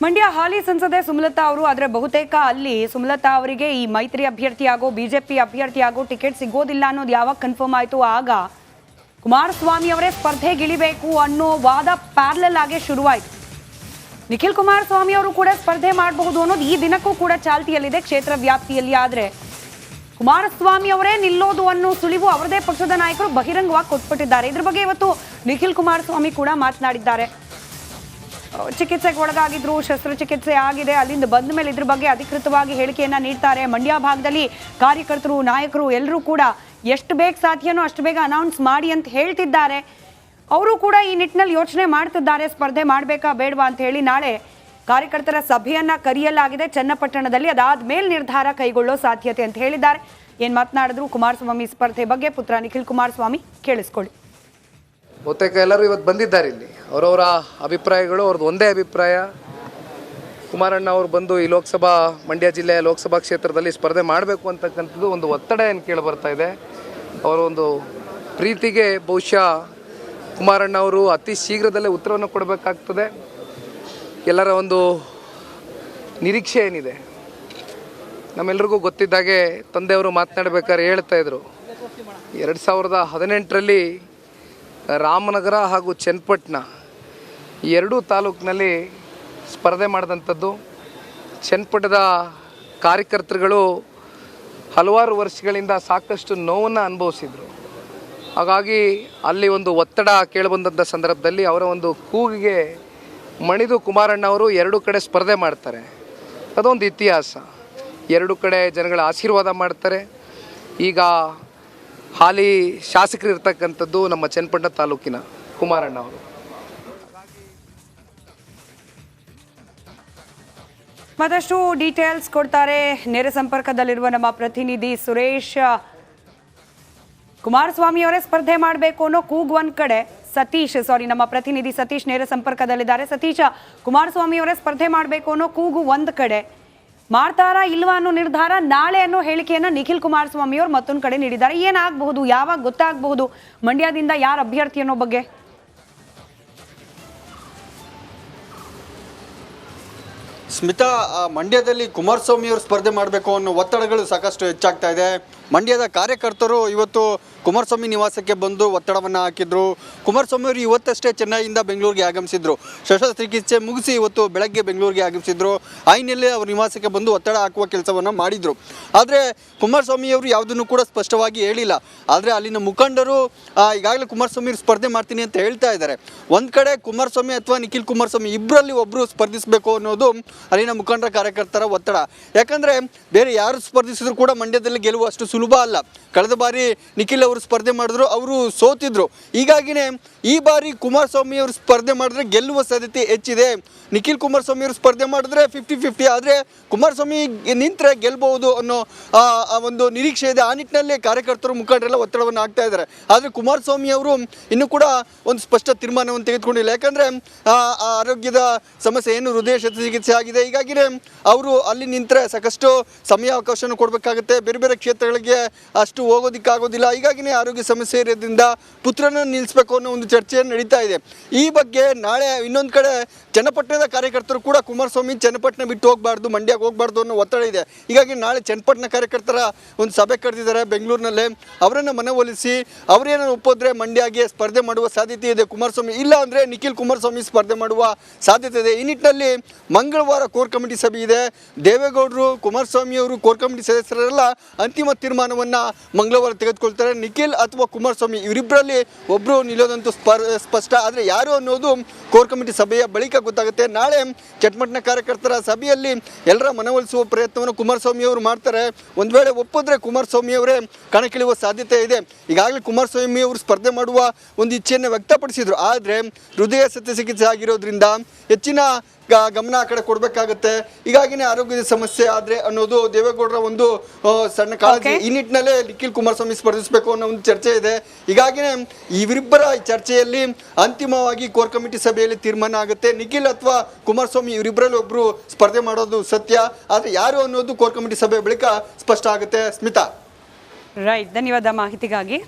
ಮಂಡ್ಯ ಹಾಲಿ ಸಂಸದೆ ಸುಮಲತಾ ಅವರು ಆದರೆ ಬಹುತೇಕ ಅಲ್ಲಿ ಸುಮಲತಾ ಅವರಿಗೆ ಈ ಮೈತ್ರಿ ಅಭ್ಯರ್ಥಿಯಾಗೋ ಬಿಜೆಪಿ ಅಭ್ಯರ್ಥಿಯಾಗೋ ಟಿಕೆಟ್ ಸಿಗೋದಿಲ್ಲ ಅನ್ನೋದು ಯಾವಾಗ ಕನ್ಫರ್ಮ್ ಆಯಿತು ಆಗ ಕುಮಾರಸ್ವಾಮಿ ಅವರೇ ಸ್ಪರ್ಧೆಗಿಳಿಬೇಕು ಅನ್ನೋ ವಾದ ಪ್ಯಾರಲಲ್ ಆಗಿ ಶುರುವಾಯಿತು. ನಿಖಿಲ್ ಕುಮಾರಸ್ವಾಮಿ ಅವರು ಕೂಡ ಸ್ಪರ್ಧೆ ಮಾಡಬಹುದು ಅನ್ನೋದು ಈ ದಿನಕ್ಕೂ ಕೂಡ ಚಾಲ್ತಿಯಲ್ಲಿದೆ ಕ್ಷೇತ್ರ ವ್ಯಾಪ್ತಿಯಲ್ಲಿ. ಆದರೆ ಕುಮಾರಸ್ವಾಮಿ ಅವರೇ ನಿಲ್ಲೋದು ಅನ್ನೋ ಸುಳಿವು ಅವರದೇ ಪಕ್ಷದ ನಾಯಕರು ಬಹಿರಂಗವಾಗಿ ಕೊಟ್ಬಿಟ್ಟಿದ್ದಾರೆ. ಇದ್ರ ಬಗ್ಗೆ ಇವತ್ತು ನಿಖಿಲ್ ಕುಮಾರಸ್ವಾಮಿ ಕೂಡ ಮಾತನಾಡಿದ್ದಾರೆ. ಚಿಕಿತ್ಸೆಗೆ ಒಳಗಾಗಿದ್ರು, ಶಸ್ತ್ರಚಿಕಿತ್ಸೆ ಆಗಿದೆ, ಅಲ್ಲಿಂದ ಬಂದ ಮೇಲೆ ಇದ್ರ ಬಗ್ಗೆ ಅಧಿಕೃತವಾಗಿ ಹೇಳಿಕೆಯನ್ನ ನೀಡ್ತಾರೆ. ಮಂಡ್ಯ ಭಾಗದಲ್ಲಿ ಕಾರ್ಯಕರ್ತರು, ನಾಯಕರು ಎಲ್ಲರೂ ಕೂಡ ಎಷ್ಟು ಬೇಗ ಸಾಧ್ಯನೋ ಅಷ್ಟು ಬೇಗ ಅನೌನ್ಸ್ ಮಾಡಿ ಅಂತ ಹೇಳ್ತಿದ್ದಾರೆ. ಅವರು ಕೂಡ ಈ ನಿಟ್ಟಿನಲ್ಲಿ ಯೋಚನೆ ಮಾಡ್ತಿದ್ದಾರೆ, ಸ್ಪರ್ಧೆ ಮಾಡಬೇಕಾ ಬೇಡವಾ ಅಂತ ಹೇಳಿ. ನಾಳೆ ಕಾರ್ಯಕರ್ತರ ಸಭೆಯನ್ನ ಕರೆಯಲಾಗಿದೆ ಚನ್ನಪಟ್ಟಣದಲ್ಲಿ, ಅದಾದ ಮೇಲೆ ನಿರ್ಧಾರ ಕೈಗೊಳ್ಳೋ ಸಾಧ್ಯತೆ ಅಂತ ಹೇಳಿದ್ದಾರೆ. ಏನ್ ಮಾತನಾಡಿದ್ರು ಕುಮಾರಸ್ವಾಮಿ ಸ್ಪರ್ಧೆ ಬಗ್ಗೆ ಪುತ್ರ ನಿಖಿಲ್ ಕುಮಾರಸ್ವಾಮಿ, ಕೇಳಿಸ್ಕೊಳ್ಳಿ. ಬಹುತೇಕ ಎಲ್ಲರೂ ಇವತ್ತು ಬಂದಿದ್ದಾರೆ. ಇಲ್ಲಿ ಅವರವರ ಅಭಿಪ್ರಾಯಗಳು, ಅವ್ರದ್ದು ಒಂದೇ ಅಭಿಪ್ರಾಯ. ಕುಮಾರಣ್ಣ ಅವರು ಬಂದು ಈ ಮಂಡ್ಯ ಜಿಲ್ಲೆಯ ಲೋಕಸಭಾ ಕ್ಷೇತ್ರದಲ್ಲಿ ಸ್ಪರ್ಧೆ ಮಾಡಬೇಕು ಅಂತಕ್ಕಂಥದ್ದು ಒಂದು ಒತ್ತಡ ಏನು ಕೇಳಿ ಬರ್ತಾ ಇದೆ. ಅವರ ಒಂದು ಪ್ರೀತಿಗೆ ಬಹುಶಃ ಕುಮಾರಣ್ಣ ಅವರು ಅತಿ ಶೀಘ್ರದಲ್ಲೇ ಉತ್ತರವನ್ನು ಕೊಡಬೇಕಾಗ್ತದೆ. ಎಲ್ಲರ ಒಂದು ನಿರೀಕ್ಷೆ ಏನಿದೆ, ನಮ್ಮೆಲ್ಲರಿಗೂ ಗೊತ್ತಿದ್ದಾಗೆ ತಂದೆಯವರು ಮಾತನಾಡಬೇಕಾದ್ರೆ ಹೇಳ್ತಾ ಇದ್ರು, 2018ರಲ್ಲಿ ರಾಮನಗರ ಹಾಗೂ ಚನ್ನಪಟ್ಟಣ ಈ ಎರಡೂ ತಾಲೂಕಿನಲ್ಲಿ ಸ್ಪರ್ಧೆ ಮಾಡಿದಂಥದ್ದು. ಚನ್ನಪಟ್ಟಣದ ಕಾರ್ಯಕರ್ತರುಗಳು ಹಲವಾರು ವರ್ಷಗಳಿಂದ ಸಾಕಷ್ಟು ನೋವನ್ನು ಅನುಭವಿಸಿದರು. ಹಾಗಾಗಿ ಅಲ್ಲಿ ಒಂದು ಒತ್ತಡ ಕೇಳಿಬಂದಂಥ ಸಂದರ್ಭದಲ್ಲಿ ಅವರ ಒಂದು ಕೂಗಿಗೆ ಮಣಿದು ಕುಮಾರಣ್ಣ ಅವರು ಎರಡೂ ಕಡೆ ಸ್ಪರ್ಧೆ ಮಾಡ್ತಾರೆ. ಅದೊಂದು ಇತಿಹಾಸ. ಎರಡೂ ಕಡೆ ಜನಗಳ ಆಶೀರ್ವಾದ ಮಾಡ್ತಾರೆ. ಈಗ ಹಾಲಿ ಶಾಸಕರು ಇರ್ತಕ್ಕಂಥದ್ದು ನಮ್ಮ ಚನ್ನಪಟ್ಟಣ ತಾಲೂಕಿನ ಕುಮಾರಣ್ಣ ಅವರು. ಮತ್ತಷ್ಟು ಡೀಟೇಲ್ಸ್ ಕೊಡ್ತಾರೆ ನೇರ ಸಂಪರ್ಕದಲ್ಲಿರುವ ನಮ್ಮ ಪ್ರತಿನಿಧಿ ಸುರೇಶ್. ಕುಮಾರಸ್ವಾಮಿ ಅವರೇ ಸ್ಪರ್ಧೆ ಮಾಡಬೇಕು ಅನ್ನೋ ಕೂಗು ಒಂದ್ ಕಡೆ, ನಮ್ಮ ಪ್ರತಿನಿಧಿ ಸತೀಶ್ ನೇರ ಸಂಪರ್ಕದಲ್ಲಿದ್ದಾರೆ. ಸತೀಶ್, ಕುಮಾರಸ್ವಾಮಿ ಅವರೇ ಸ್ಪರ್ಧೆ ಮಾಡಬೇಕು ಅನ್ನೋ ಕೂಗು ಒಂದ್ ಕಡೆ, ಮಾಡ್ತಾರಾ ಇಲ್ವಾ ಅನ್ನೋ ನಿರ್ಧಾರ ನಾಳೆ ಅನ್ನೋ ಹೇಳಿಕೆಯನ್ನ ನಿಖಿಲ್ ಕುಮಾರಸ್ವಾಮಿ ಅವರು ಮತ್ತೊಂದು ಕಡೆ ನೀಡಿದ್ದಾರೆ. ಏನಾಗಬಹುದು, ಯಾವಾಗ ಗೊತ್ತಾಗಬಹುದು ಮಂಡ್ಯದಿಂದ ಯಾರ ಅಭ್ಯರ್ಥಿ ಅನ್ನೋ ಬಗ್ಗೆ? ಸ್ಮಿತಾ, ಮಂಡ್ಯದಲ್ಲಿ ಕುಮಾರಸ್ವಾಮಿ ಅವರು ಸ್ಪರ್ಧೆ ಮಾಡಬೇಕು ಅನ್ನೋ ಒತ್ತಡಗಳು ಸಾಕಷ್ಟು ಹೆಚ್ಚಾಗ್ತಾ ಇದೆ. ಮಂಡ್ಯದ ಕಾರ್ಯಕರ್ತರು ಇವತ್ತು ಕುಮಾರಸ್ವಾಮಿ ನಿವಾಸಕ್ಕೆ ಬಂದು ಒತ್ತಡವನ್ನು ಹಾಕಿದ್ರು. ಕುಮಾರಸ್ವಾಮಿ ಅವರು ಇವತ್ತಷ್ಟೇ ಚೆನ್ನೈಯಿಂದ ಬೆಂಗಳೂರಿಗೆ ಆಗಮಿಸಿದ್ರು. ಶಸ್ತ್ರಚಿಕಿತ್ಸೆ ಮುಗಿಸಿ ಇವತ್ತು ಬೆಳಗ್ಗೆ ಬೆಂಗಳೂರಿಗೆ ಆಗಮಿಸಿದ್ರು. ಆಯ್ನಲ್ಲೇ ಅವ್ರ ನಿವಾಸಕ್ಕೆ ಬಂದು ಒತ್ತಡ ಹಾಕುವ ಕೆಲಸವನ್ನು ಮಾಡಿದರು. ಆದರೆ ಕುಮಾರಸ್ವಾಮಿ ಅವರು ಯಾವುದನ್ನು ಕೂಡ ಸ್ಪಷ್ಟವಾಗಿ ಹೇಳಿಲ್ಲ. ಆದರೆ ಅಲ್ಲಿನ ಮುಖಂಡರು ಈಗಾಗಲೇ ಕುಮಾರಸ್ವಾಮಿ ಸ್ಪರ್ಧೆ ಮಾಡ್ತೀನಿ ಅಂತ ಹೇಳ್ತಾ ಇದ್ದಾರೆ. ಒಂದು ಕಡೆ ಕುಮಾರಸ್ವಾಮಿ ಅಥವಾ ನಿಖಿಲ್ ಕುಮಾರಸ್ವಾಮಿ ಇಬ್ಬರಲ್ಲಿ ಒಬ್ಬರು ಸ್ಪರ್ಧಿಸಬೇಕು ಅನ್ನೋದು ಅಲ್ಲಿನ ಮುಖಂಡರ ಕಾರ್ಯಕರ್ತರ ಒತ್ತಡ. ಯಾಕಂದರೆ ಬೇರೆ ಯಾರು ಸ್ಪರ್ಧಿಸಿದ್ರು ಕೂಡ ಮಂಡ್ಯದಲ್ಲಿ ಗೆಲುವು ಅಷ್ಟು ಸುಲಭ ಅಲ್ಲ. ಕಳೆದ ಬಾರಿ ನಿಖಿಲ್ ಅವರು ಸ್ಪರ್ಧೆ ಮಾಡಿದ್ರು, ಅವರು ಸೋತಿದ್ರು. ಹೀಗಾಗಿನೇ ಈ ಬಾರಿ ಕುಮಾರಸ್ವಾಮಿ ಅವರು ಸ್ಪರ್ಧೆ ಮಾಡಿದ್ರೆ ಗೆಲ್ಲುವ ಸಾಧ್ಯತೆ ಹೆಚ್ಚಿದೆ. ನಿಖಿಲ್ ಕುಮಾರಸ್ವಾಮಿ ಅವರು ಸ್ಪರ್ಧೆ ಮಾಡಿದ್ರೆ 50-50, ಆದರೆ ಕುಮಾರಸ್ವಾಮಿ ನಿಂತರೆ ಗೆಲ್ಬಹುದು ಅನ್ನೋ ಒಂದು ನಿರೀಕ್ಷೆ ಇದೆ. ಆ ನಿಟ್ಟಿನಲ್ಲಿ ಕಾರ್ಯಕರ್ತರು ಮುಖಂಡರೆಲ್ಲ ಒತ್ತಡವನ್ನು ಹಾಕ್ತಾ ಇದ್ದಾರೆ. ಆದರೆ ಕುಮಾರಸ್ವಾಮಿ ಅವರು ಇನ್ನೂ ಕೂಡ ಒಂದು ಸ್ಪಷ್ಟ ತೀರ್ಮಾನವನ್ನು ತೆಗೆದುಕೊಂಡಿಲ್ಲ. ಯಾಕಂದರೆ ಆರೋಗ್ಯದ ಸಮಸ್ಯೆ ಏನು, ಹೃದಯ ಶಸ್ತ್ರಚಿಕಿತ್ಸೆ ಆಗಿದೆ. ಹೀಗಾಗಿನೇ ಅವರು ಅಲ್ಲಿ ನಿಂತರೆ ಸಾಕಷ್ಟು ಸಮಯಾವಕಾಶವನ್ನು ಕೊಡಬೇಕಾಗುತ್ತೆ. ಬೇರೆ ಬೇರೆ ಕ್ಷೇತ್ರಗಳಿಗೆ ಅಷ್ಟು ಹೋಗೋದಕ್ಕಾಗೋದಿಲ್ಲ. ಹೀಗಾಗಿನೇ ಆರೋಗ್ಯ ಸಮಸ್ಯೆ ಇರೋದ್ರಿಂದ ಪುತ್ರನ ನಿಲ್ಲಿಸಬೇಕು ಅನ್ನೋ ಒಂದು ಚರ್ಚೆ ನಡೀತಾ ಇದೆ. ಈ ಬಗ್ಗೆ ನಾಳೆ ಇನ್ನೊಂದು ಕಡೆ ಚನ್ನಪಟ್ಟಣದ ಕಾರ್ಯಕರ್ತರು ಕೂಡ ಕುಮಾರಸ್ವಾಮಿ ಚನ್ನಪಟ್ಟಣ ಬಿಟ್ಟು ಹೋಗಬಾರ್ದು, ಮಂಡ್ಯಕ್ಕೆ ಹೋಗಬಾರ್ದು ಅನ್ನೋ ಒತ್ತಡ ಇದೆ. ಹೀಗಾಗಿ ನಾಳೆ ಚನ್ನಪಟ್ಟಣ ಕಾರ್ಯಕರ್ತರ ಒಂದು ಸಭೆ ಕರೆದಿದ್ದಾರೆ ಬೆಂಗಳೂರಿನಲ್ಲೇ. ಅವರನ್ನು ಮನವೊಲಿಸಿ ಅವರೇನೋ ಒಪ್ಪಿದ್ರೆ ಮಂಡ್ಯಗೆ ಸ್ಪರ್ಧೆ ಮಾಡುವ ಸಾಧ್ಯತೆ ಇದೆ ಕುಮಾರಸ್ವಾಮಿ. ಇಲ್ಲ ಅಂದರೆ ನಿಖಿಲ್ ಕುಮಾರಸ್ವಾಮಿ ಸ್ಪರ್ಧೆ ಮಾಡುವ ಸಾಧ್ಯತೆ ಇದೆ. ಈ ನಿಟ್ಟಿನಲ್ಲಿ ಮಂಗಳವಾರ ಕೋರ್ ಕಮಿಟಿ ಸಭೆ ಇದೆ. ದೇವೇಗೌಡರು, ಕುಮಾರಸ್ವಾಮಿ ಅವರು, ಕೋರ್ ಕಮಿಟಿ ಸದಸ್ಯರೆಲ್ಲ ಅಂತಿಮ ತೀರ್ಮಾನವನ್ನು ಮಂಗಳವಾರ ತೆಗೆದುಕೊಳ್ತಾರೆ. ನಿಖಿಲ್ ಅಥವಾ ಕುಮಾರಸ್ವಾಮಿ ಇವರಿಬ್ಬರಲ್ಲಿ ಒಬ್ಬರು ನಿಲ್ಲೋದಂತೂ ಸ್ಪಷ್ಟ. ಆದರೆ ಯಾರು ಅನ್ನೋದು ಕೋರ್ ಕಮಿಟಿ ಸಭೆಯ ಬಳಿಕ ಗೊತ್ತಾಗುತ್ತೆ. ನಾಳೆ ಚನ್ನಪಟ್ಟಣ ಕಾರ್ಯಕರ್ತರ ಸಭೆಯಲ್ಲಿ ಎಲ್ಲರ ಮನವೊಲಿಸುವ ಪ್ರಯತ್ನವನ್ನು ಕುಮಾರಸ್ವಾಮಿ ಅವರು ಮಾಡ್ತಾರೆ. ಒಂದು ವೇಳೆ ಒಪ್ಪಿದ್ರೆ ಕುಮಾರಸ್ವಾಮಿ ಅವರೇ ಕಣಕ್ಕಿಳಿಯುವ ಸಾಧ್ಯತೆ ಇದೆ. ಈಗಾಗಲೇ ಕುಮಾರಸ್ವಾಮಿ ಅವರು ಸ್ಪರ್ಧೆ ಮಾಡುವ ಒಂದು ಇಚ್ಛೆಯನ್ನು ವ್ಯಕ್ತಪಡಿಸಿದ್ರು. ಆದರೆ ಹೃದಯ ಶಸ್ತ್ರಚಿಕಿತ್ಸೆ ಆಗಿರೋದ್ರಿಂದ ಹೆಚ್ಚಿನ ಗಮನ ಆ ಕಡೆ ಕೊಡಬೇಕಾಗುತ್ತೆ. ಹೀಗಾಗಿನೇ ಆರೋಗ್ಯದ ಸಮಸ್ಯೆ ಆದರೆ ಅನ್ನೋದು ದೇವೇಗೌಡರ ಒಂದು ಸಣ್ಣ ಕಾಳಜಿ. ಈ ನಿಟ್ಟಿನಲ್ಲೇ ನಿಖಿಲ್ ಕುಮಾರಸ್ವಾಮಿ ಸ್ಪರ್ಧಿಸಬೇಕು ಅನ್ನೋ ಒಂದು ಚರ್ಚೆ ಇದೆ. ಹೀಗಾಗಿನೇ ಇವರಿಬ್ಬರ ಚರ್ಚೆಯಲ್ಲಿ ಅಂತಿಮವಾಗಿ ಕೋರ್ ಕಮಿಟಿ ಸಭೆಯಲ್ಲಿ ತೀರ್ಮಾನ ಆಗುತ್ತೆ. ನಿಖಿಲ್ ಅಥವಾ ಕುಮಾರಸ್ವಾಮಿ ಇವರಿಬ್ಬರಲ್ಲಿ ಒಬ್ಬರು ಸ್ಪರ್ಧೆ ಮಾಡೋದು ಸತ್ಯ. ಆದರೆ ಯಾರು ಅನ್ನೋದು ಕೋರ್ ಕಮಿಟಿ ಸಭೆ ಬಳಿಕ ಸ್ಪಷ್ಟ ಆಗುತ್ತೆ. ಸ್ಮಿತಾ, ರೈಟ್, ಧನ್ಯವಾದ ಮಾಹಿತಿಗಾಗಿ.